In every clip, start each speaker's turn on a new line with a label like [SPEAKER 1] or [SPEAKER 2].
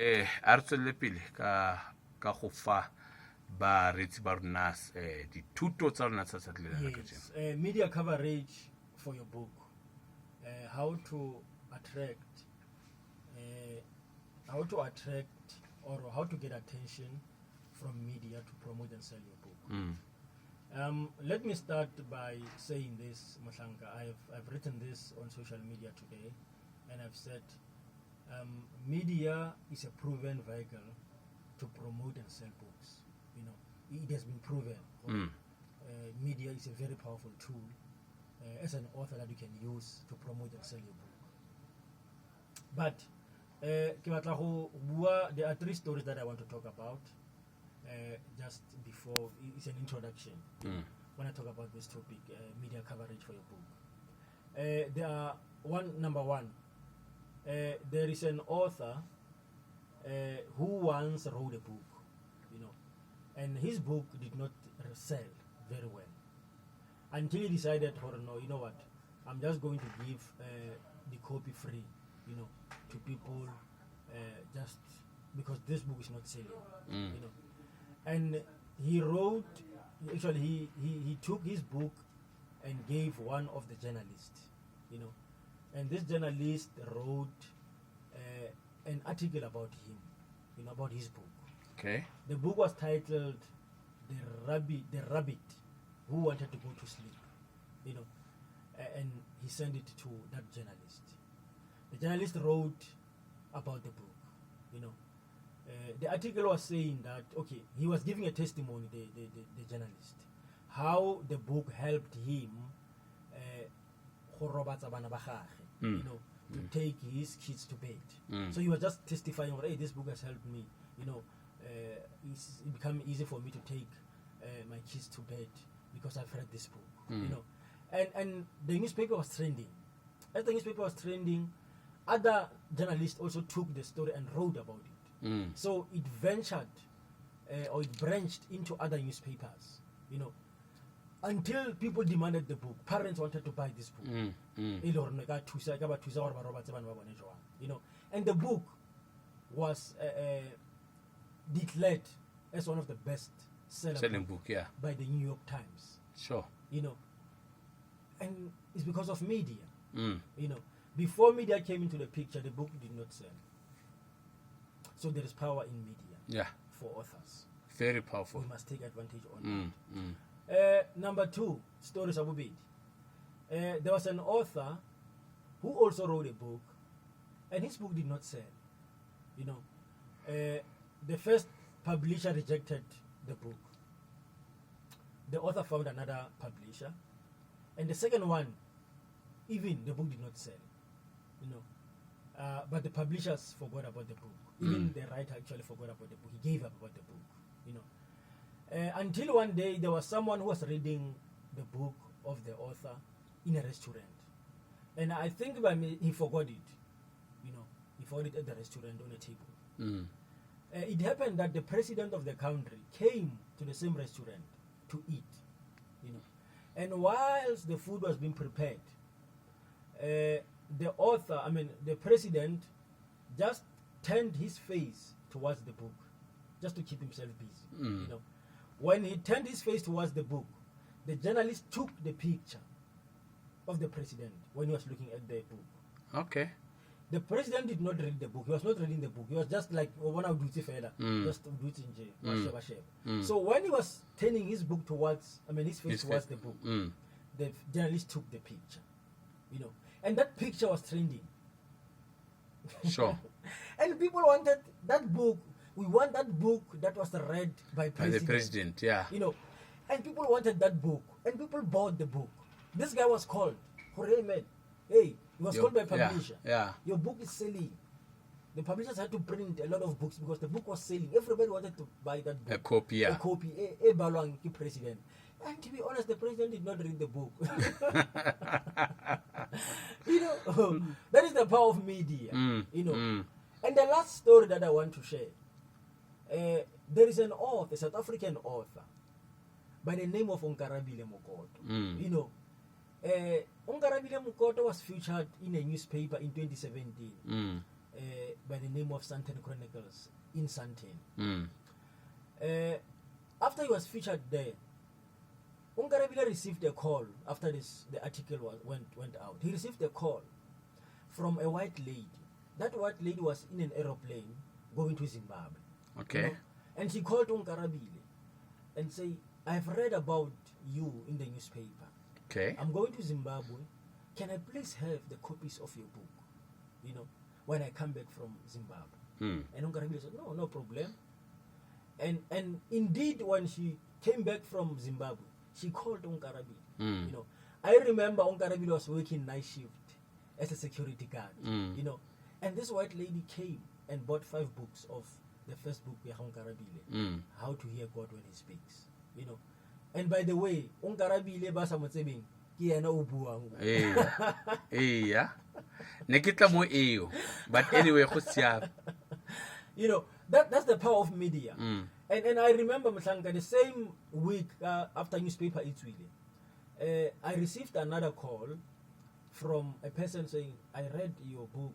[SPEAKER 1] a re tswelele pele ka go fa ba retsi ba rona dithuto tsa rona tsa
[SPEAKER 2] Yes, media coverage for your book, how to attract or how to get attention from media to promote and sell your book. Let me start by saying this, Mahlanka. I've written this on social media today, and I've said media is a proven vehicle to promote and sell books. You know, it has been proven. Media is a very powerful tool as an author that you can use to promote and sell your book. But there are 3 stories that I want to talk about. Just before, it's an introduction when I talk about this topic, media coverage for your book. There are number one, there is an author who once wrote a book, and his book did not sell very well until he decided, no, you know what, I'm just going to give the copy free, to people, just because this book is not selling, and he wrote, actually he took his book and gave one of the journalists, and this journalist wrote an article about him, about his book.
[SPEAKER 1] Okay.
[SPEAKER 2] The book was titled The Rabbit Who Wanted to Go to Sleep, and he sent it to that journalist. The journalist wrote about the book, the article was saying that, okay, he was giving a testimony, the journalist, how the book helped him to take his kids to bed. So he was just testifying, hey, this book has helped me, it's become easy for me to take my kids to bed because I've read this book, and the newspaper was trending. As the newspaper was trending, other journalists also took the story and wrote about it. So it ventured or it branched into other newspapers, until people demanded the book. Parents wanted to buy this book. And the book was declared as one of the best selling
[SPEAKER 1] book,
[SPEAKER 2] by the New York Times.
[SPEAKER 1] Sure.
[SPEAKER 2] And it's because of media. Before media came into the picture, the book did not sell. So there is power in media for authors.
[SPEAKER 1] Very powerful.
[SPEAKER 2] We must take advantage on that. Number 2, stories of Ubid. There was an author who also wrote a book, and his book did not sell. The first publisher rejected the book. The author found another publisher, and the second one, even the book did not sell. But the publishers forgot about the book. Even the writer actually forgot about the book. He gave up about the book. Until one day there was someone who was reading the book of the author in a restaurant, and I think he forgot it. He forgot it at the restaurant on a table. It happened that the president of the country came to the same restaurant to eat. And whilst the food was being prepared, the president just turned his face towards the book, just to keep himself busy. When he turned his face towards the book, the journalist took the picture of the president when he was looking at the book.
[SPEAKER 1] Okay.
[SPEAKER 2] The president did not read the book. He was not reading the book. He was just like, just do it in jail. So when he was turning his book towards, his face towards the book, the journalist took the picture, and that picture was trending.
[SPEAKER 1] Sure.
[SPEAKER 2] And people wanted that book. We want that book that was read by the
[SPEAKER 1] president, yeah.
[SPEAKER 2] And people wanted that book, and people bought the book. This guy was called. Hey, he was called by publisher.
[SPEAKER 1] Yeah.
[SPEAKER 2] Your book is selling. The publishers had to print a lot of books because the book was selling. Everybody wanted to buy that book.
[SPEAKER 1] A copy, yeah.
[SPEAKER 2] A copy. A balwang ki president. And to be honest, the president did not read the book. That is the power of media. And the last story that I want to share. There is an author, a South African author, by the name of Onkarabile Mokoto. Onkarabile Mokoto was featured in a newspaper in 2017. by the name of Santen Chronicles in Santen.
[SPEAKER 1] Mm.
[SPEAKER 2] After he was featured there, Onkarabile received a call after the article went out. He received a call from a white lady. That white lady was in an aeroplane going to Zimbabwe.
[SPEAKER 1] Okay.
[SPEAKER 2] You know? And she called Onkarabile and said, I've read about you in the newspaper.
[SPEAKER 1] Okay.
[SPEAKER 2] I'm going to Zimbabwe. Can I please have the copies of your book, you know, when I come back from Zimbabwe?
[SPEAKER 1] Mm.
[SPEAKER 2] And Onkarabile said, no problem. And indeed, when she came back from Zimbabwe, she called Onkarabile.
[SPEAKER 1] Mm.
[SPEAKER 2] You know, I remember Onkarabile was working night shift as a security guard, you know, and this white lady came and bought 5 books of the first book by Onkarabile, How to Hear God When He Speaks, you know. And by the way, Onkarabile ba sa motsebeng ke yena o buang.
[SPEAKER 1] Yeah. Nekita mo eyo. But anyway, go siya.
[SPEAKER 2] You know, that's the power of media. And I remember Mhlanka, the same week after newspaper Itswile, I received another call from a person saying, I read your book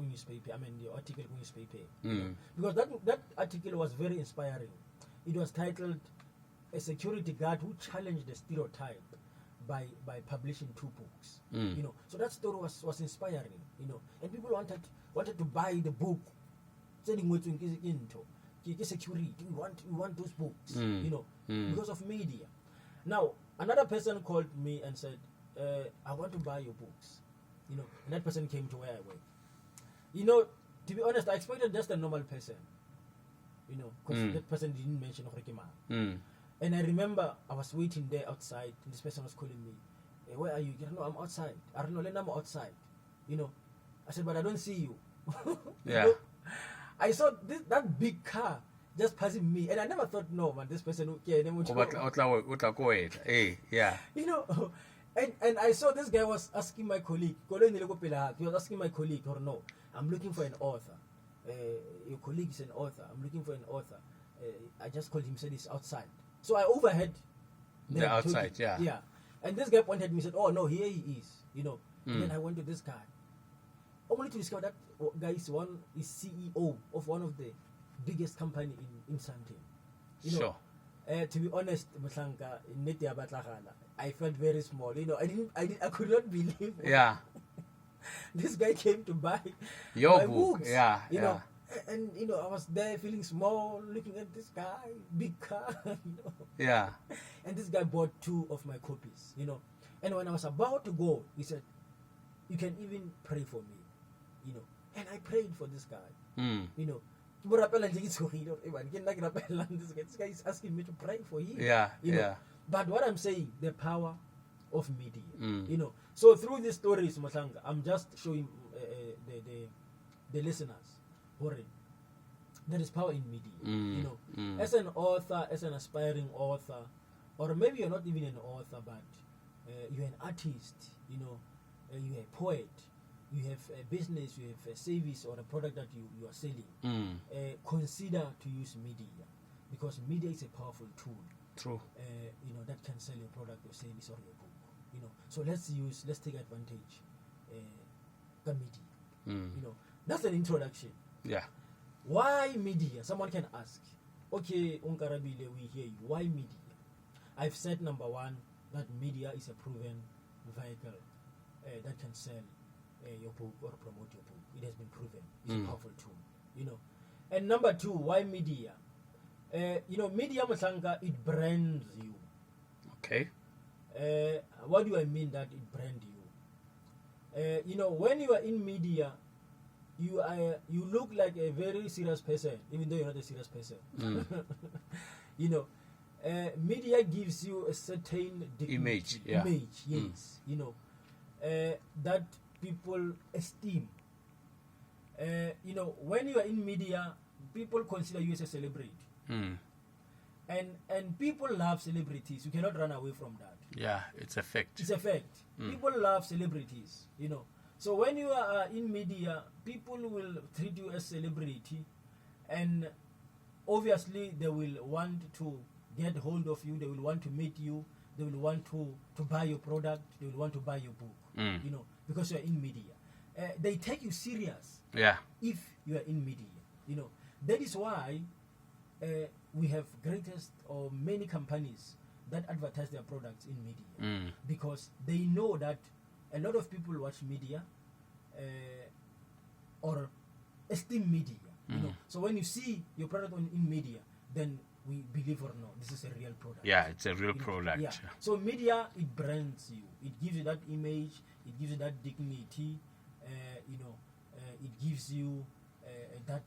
[SPEAKER 2] newspaper, I mean your article newspaper. You know, because that article was very inspiring. It was titled A Security Guard Who Challenged the Stereotype by publishing 2 books. You know, so that story was inspiring, you know, and people wanted to buy the book. Security, we want those books, you know, because of media. Now another person called me and said, I want to buy your books, you know, and that person came to where I work. You know, to be honest, I expected just a normal person, you know, because that person didn't mention Horikima. And I remember I was waiting there outside, and this person was calling me, hey, where are you? You know, I'm outside. I don't know, I'm outside, you know. I said, but I don't see you.
[SPEAKER 1] Yeah.
[SPEAKER 2] You know? I saw that big car just passing me, and I never thought, no, man, this person yeah. You know, and I saw this guy was asking my colleague, he was asking my colleague, or no, I'm looking for an author. Your colleague is an author. I'm looking for an author. I just called him, said he's outside. So I overheard.
[SPEAKER 1] The outside, yeah.
[SPEAKER 2] Yeah. And this guy pointed at me and said, oh, no, here he is, you know. And then I went to this guy. Only to discover that guy is CEO of one of the biggest company in Santen. You know,
[SPEAKER 1] sure.
[SPEAKER 2] To be honest, Mhlanka, I felt very small. You know, I could not believe.
[SPEAKER 1] Yeah.
[SPEAKER 2] This guy came to buy
[SPEAKER 1] your
[SPEAKER 2] my
[SPEAKER 1] book.
[SPEAKER 2] books.
[SPEAKER 1] Yeah.
[SPEAKER 2] You know, and you know, I was there feeling small, looking at this guy, big car. You know.
[SPEAKER 1] Yeah.
[SPEAKER 2] And this guy bought 2 of my copies. You know, and when I was about to go, he said, "You can even pray for me." You know, and I prayed for this guy. You know, this guy is asking me to pray for him.
[SPEAKER 1] Yeah,
[SPEAKER 2] you know?
[SPEAKER 1] yeah.
[SPEAKER 2] But what I'm saying, the power of media. You know, so through these stories, Mhlanga, I'm just showing the listeners, there is power in media. You know, as an author, as an aspiring author, or maybe you're not even an author, but you're an artist. You know, you're a poet. You have a business, you have a service or a product that you are selling, consider to use media, because media is a powerful tool.
[SPEAKER 1] True.
[SPEAKER 2] You know, that can sell your product or service or your book. You know, so let's take advantage the media. You know, that's an introduction.
[SPEAKER 1] Yeah.
[SPEAKER 2] Why media? Someone can ask. Okay, Onkarabile, we hear you. Why media? I've said number 1 that media is a proven vehicle that can sell your book or promote your book. It has been proven. It's a powerful tool, you know. And number 2, why media? You know, media, Mhlanga, it brands you.
[SPEAKER 1] Okay.
[SPEAKER 2] What do I mean that it brands you? You know, when you are in media, you look like a very serious person, even though you're not a serious person. You know, media gives you a certain
[SPEAKER 1] image. Yeah.
[SPEAKER 2] Image, yes. You know, that people esteem. You know, when you are in media, people consider you as a celebrity. And people love celebrities. You cannot run away from that.
[SPEAKER 1] Yeah, it's a fact.
[SPEAKER 2] It's a fact. People love celebrities, you know. So when you are in media, people will treat you as celebrity, and obviously they will want to get hold of you, they will want to meet you, they will want to buy your product, they will want to buy your book, you know, because you're in media. they take you serious.
[SPEAKER 1] Yeah.
[SPEAKER 2] If you are in media, that is why we have greatest or many companies that advertise their products in media, because they know that a lot of people watch media or esteem media. So when you see your product in media, then we believe or not, this is a real product.
[SPEAKER 1] Yeah, it's a real product.
[SPEAKER 2] Yeah. So media, it brands you. It gives you that image. It gives you that dignity. It gives you that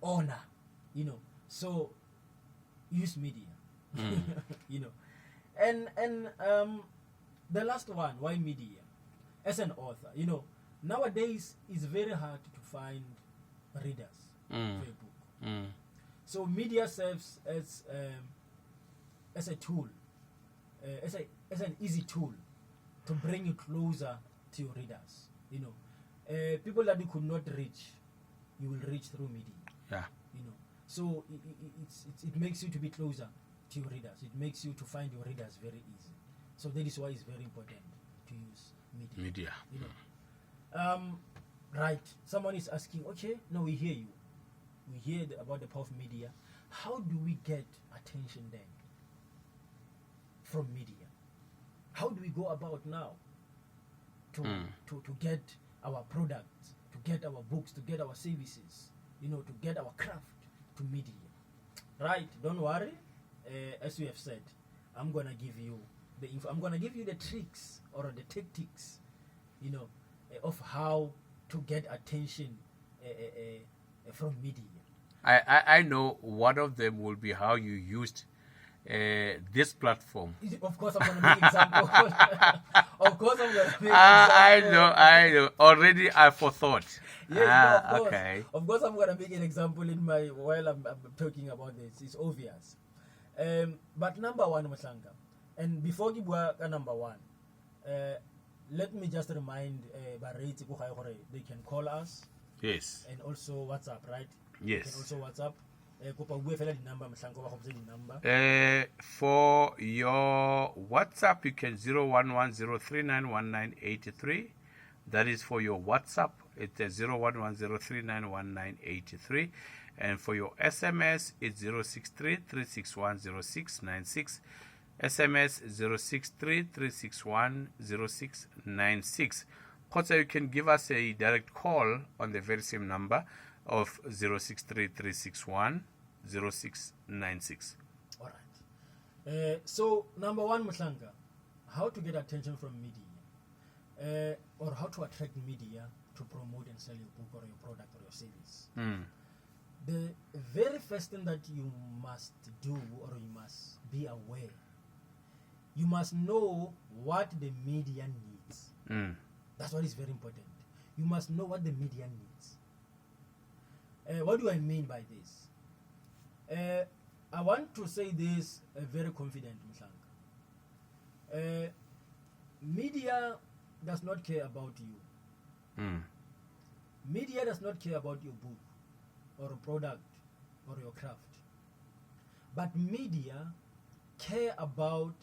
[SPEAKER 2] honor. So use media. And the last one, why media? As an author, nowadays it's very hard to find readers for a book. So media serves as a tool, as an easy tool to bring you closer to your readers. People that you could not reach, you will reach through media.
[SPEAKER 1] Yeah.
[SPEAKER 2] So it makes you to be closer to your readers. It makes you to find your readers very easy. So that is why it's very important to use media. Right. Someone is asking, okay, no, we hear you. We hear about the power of media. How do we get attention then from media? How do we go about now to get our products, to get our books, to get our services, to get our craft to media? Right. Don't worry. As we have said, I'm gonna give you the info. I'm gonna give you the tricks or the tactics, of how to get attention from media.
[SPEAKER 1] I know one of them will be how you used this platform.
[SPEAKER 2] Of course, I'm going to make example. Of course, I'm going to make example.
[SPEAKER 1] I know. Already I forethought.
[SPEAKER 2] Yes, of course.
[SPEAKER 1] Okay.
[SPEAKER 2] Of course, I'm going to make an example while I'm talking about this. It's obvious. But number one, Maslanga, and before you work number one, let me just remind Barreti they can call us.
[SPEAKER 1] Yes.
[SPEAKER 2] And also WhatsApp, right?
[SPEAKER 1] Yes.
[SPEAKER 2] You can also WhatsApp.
[SPEAKER 1] For your WhatsApp, you can 01103919883. That is for your WhatsApp. It's 01103919883. And for your SMS, it's 063-361-0696. SMS 063-361-0696. Also, you can give us a direct call on the very same number of 063-361-0696.
[SPEAKER 2] All right. So, number one, Muhlanga, how to get attention from media, or how to attract media to promote and sell your book or your product or your service. The very first thing that you must do, or you must be aware, you must know what the media needs. That's what is very important. You must know what the media needs. What do I mean by this? I want to say this very confident, Mhlanga. Media does not care about you. Media does not care about your book or a product or your craft. But media care about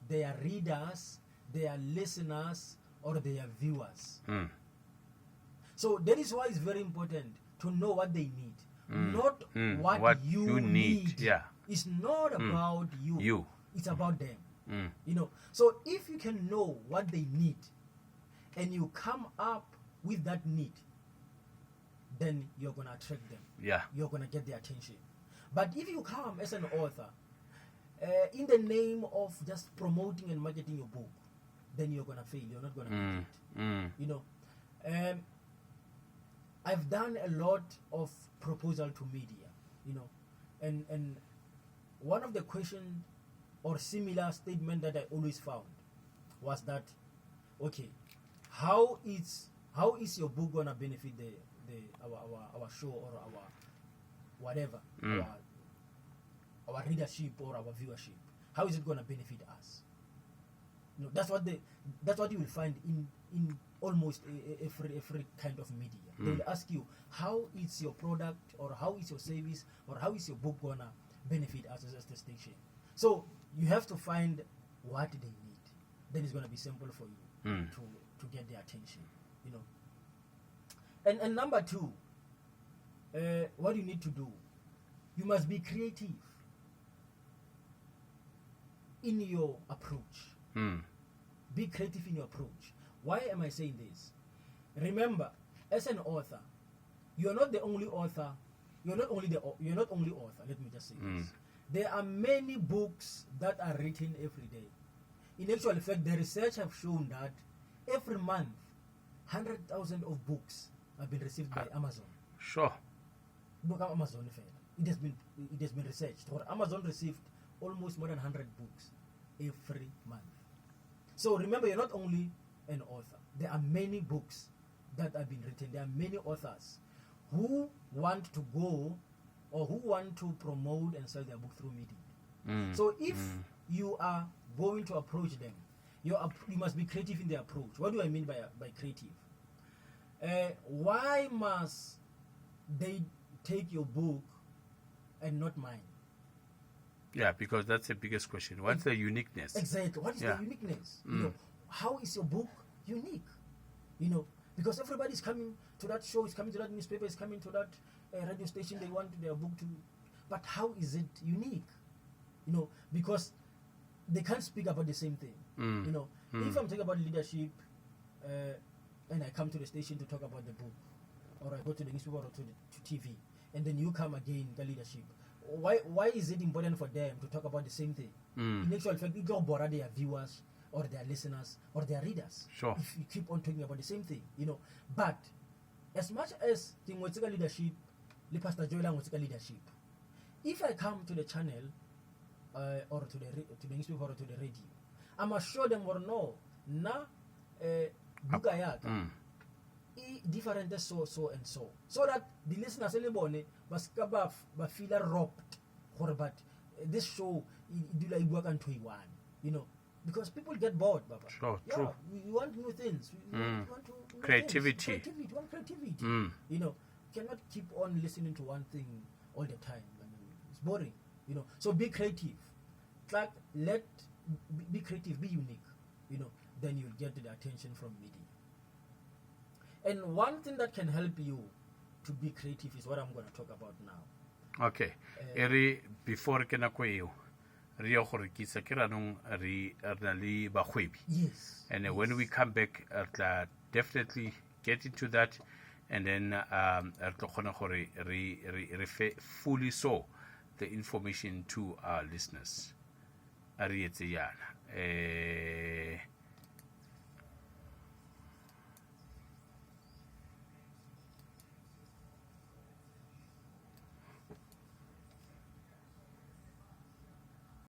[SPEAKER 2] their readers, their listeners, or their viewers. So that is why it's very important to know what they need, not what you need.
[SPEAKER 1] Yeah.
[SPEAKER 2] It's not about you. It's about them. So if you can know what they need and you come up with that need, then you're going to attract them.
[SPEAKER 1] Yeah.
[SPEAKER 2] You're going to get their attention. But if you come as an author in the name of just promoting and marketing your book, then you're going to fail. You're not going to make it. I've done a lot of proposal to media, and one of the question or similar statement that I always found was that, okay, how is your book gonna benefit our show or our whatever, our readership or our viewership? How is it gonna benefit us? That's what you will find in almost every kind of media. They will ask you, how is your product or how is your service or how is your book gonna benefit us as the station? So you have to find what they need. Then it's gonna be simple for you to get their attention. And number two, what you need to do, you must be creative in your approach. Be creative in your approach. Why am I saying this? Remember, as an author, you're not the only author. You're not only author. Let me just say this. There are many books that are written every day. In actual fact, the research have shown that every month, 100,000 of books have been received by Amazon.
[SPEAKER 1] Sure.
[SPEAKER 2] Book Amazon, it has been researched. Or Amazon received almost more than 100 books every month. So remember, you're not only an author. There are many books that have been written. There are many authors who want to go or who want to promote and sell their book through media. So if you are going to approach them, you must be creative in the approach. What do I mean by creative? Why must they take your book and not mine?
[SPEAKER 1] Yeah, because that's the biggest question. What's the uniqueness?
[SPEAKER 2] Exactly. What is the uniqueness? You know, how is your book unique? You know, because everybody's coming to that show, is coming to that newspaper, is coming to that radio station. They want their book to, but how is it unique? You know, because they can't speak about the same thing. You know, if I'm talking about leadership, and I come to the station to talk about the book, or I go to the newspaper or to TV, and then you come again, the leadership. Why is it important for them to talk about the same thing? In actual fact, it will bore their viewers or their listeners or their readers.
[SPEAKER 1] Sure.
[SPEAKER 2] If you keep on talking about the same thing, you know. But as much as the Ngotsika leadership, the Pastor Joel Ngotsika leadership, if I come to the channel or to the newspaper or to the radio, I must show them or no na bukayaka different so and so that the listeners elebone baskaba ba feel robbed but this show do like work and you know, because people get bored, Baba.
[SPEAKER 1] Sure, true.
[SPEAKER 2] We want new things. We want to
[SPEAKER 1] creativity.
[SPEAKER 2] We want creativity. You know, cannot keep on listening to one thing all the time. I mean, it's boring. You know, so be creative. Like be creative, be unique. You know, then you'll get the attention from media. And one thing that can help you to be creative is what I'm going to talk about now.
[SPEAKER 1] Okay. Before Kenakweo, Rio Horikisa Kiranung Ernali Bahwebi.
[SPEAKER 2] Yes.
[SPEAKER 1] And when we come back, definitely get into that, and then fully saw the information to our listeners. Ariete Yana.